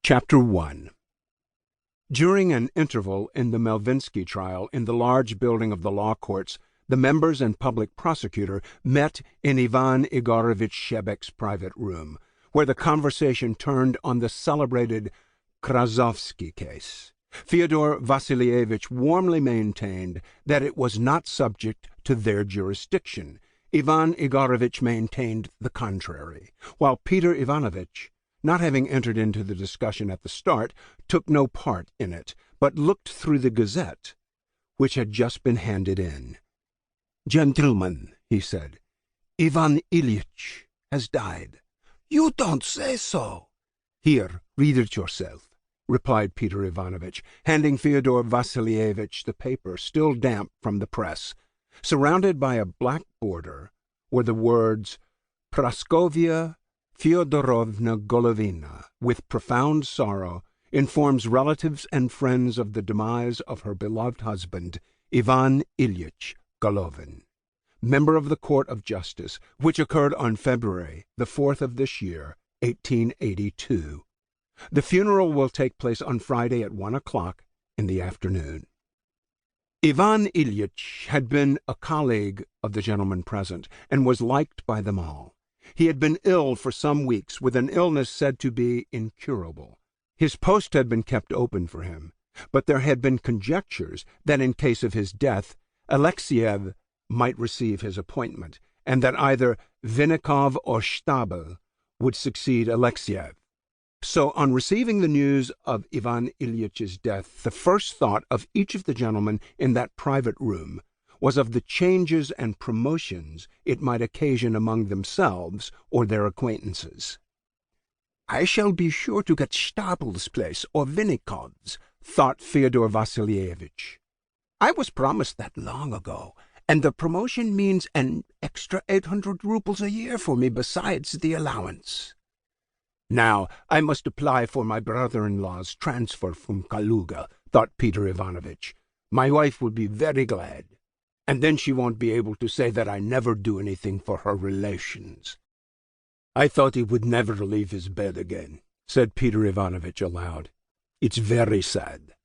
Chapter 1. During an interval in the Melvinsky trial in the large building of the law courts, the members and public prosecutor met in Ivan Igorovich Shebek's private room, where the conversation turned on the celebrated Krasovsky case. Fyodor Vassilievich warmly maintained that it was not subject to their jurisdiction. Ivan Igorovich maintained the contrary, while Peter Ivanovich, not having entered into the discussion at the start, took no part in it, but looked through the Gazette, which had just been handed in. "Gentlemen," he said, "Ivan Ilyich has died." "You don't say so." "Here, read it yourself," replied Peter Ivanovich, handing Fyodor Vassilievich the paper, still damp from the press. Surrounded by a black border were the words, "Praskovia Fyodorovna Golovina, with profound sorrow, informs relatives and friends of the demise of her beloved husband, Ivan Ilyich Golovin, member of the Court of Justice, which occurred on February the 4th of this year, 1882. The funeral will take place on Friday at 1 o'clock in the afternoon." Ivan Ilyich had been a colleague of the gentlemen present, and was liked by them all. He had been ill for some weeks, with an illness said to be incurable. His post had been kept open for him, but there had been conjectures that in case of his death, Alexiev might receive his appointment, and that either Vinnikov or Stabel would succeed Alexiev. So, on receiving the news of Ivan Ilyitch's death, the first thought of each of the gentlemen in that private room was of the changes and promotions it might occasion among themselves or their acquaintances. "I shall be sure to get Stabel's place or Vinnikov's," thought Fyodor Vassilievich. "I was promised that long ago, and the promotion means an extra 800 rubles a year for me besides the allowance. Now I must apply for my brother-in-law's transfer from Kaluga," thought Peter Ivanovich. "My wife will be very glad, and then she won't be able to say that I never do anything for her relations." "I thought he would never leave his bed again," said Peter Ivanovich aloud. "It's very sad."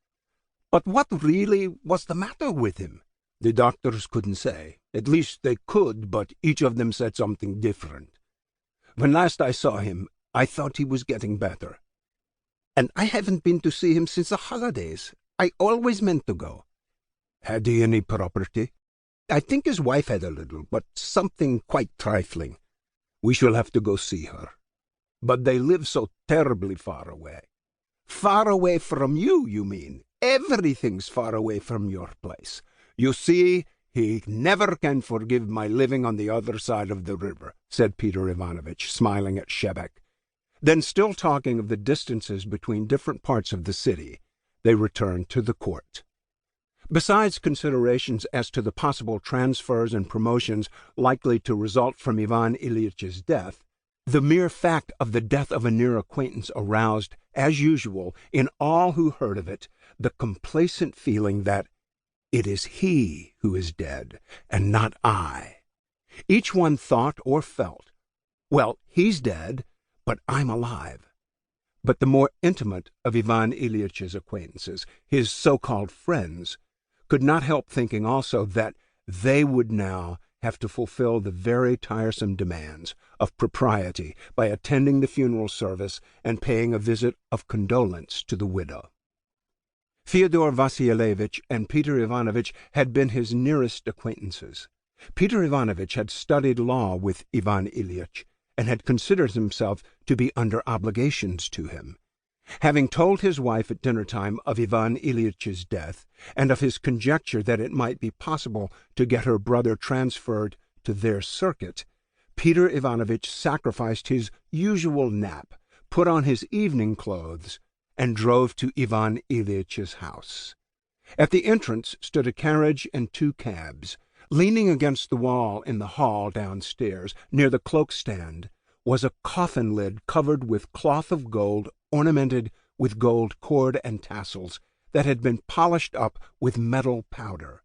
But what really was the matter with him? The doctors couldn't say. At least they could, but each of them said something different. When last I saw him, I thought he was getting better. And I haven't been to see him since the holidays. I always meant to go. Had he any property? I think his wife had a little, but something quite trifling. We shall have to go see her. But they live so terribly far away. Far away from you, you mean? Everything's far away from your place. You see, he never can forgive my living on the other side of the river," said Peter Ivanovich, smiling at Shebek. Then, still talking of the distances between different parts of the city, they returned to the court. Besides considerations as to the possible transfers and promotions likely to result from Ivan Ilyitch's death, the mere fact of the death of a near acquaintance aroused, as usual, in all who heard of it, the complacent feeling that it is he who is dead, and not I. Each one thought or felt, well, he's dead, but I'm alive. But the more intimate of Ivan Ilyitch's acquaintances, his so-called friends, could not help thinking also that they would now have to fulfill the very tiresome demands of propriety by attending the funeral service and paying a visit of condolence to the widow. Fyodor Vassilievich and Peter Ivanovich had been his nearest acquaintances. Peter Ivanovich had studied law with Ivan Ilyich, and had considered himself to be under obligations to him. Having told his wife at dinner-time of Ivan Ilyitch's death, and of his conjecture that it might be possible to get her brother transferred to their circuit, Peter Ivanovich sacrificed his usual nap, put on his evening clothes, and drove to Ivan Ilyitch's house. At the entrance stood a carriage and 2 cabs. Leaning against the wall in the hall downstairs, near the cloak-stand, was a coffin lid covered with cloth of gold ornamented with gold cord and tassels that had been polished up with metal powder.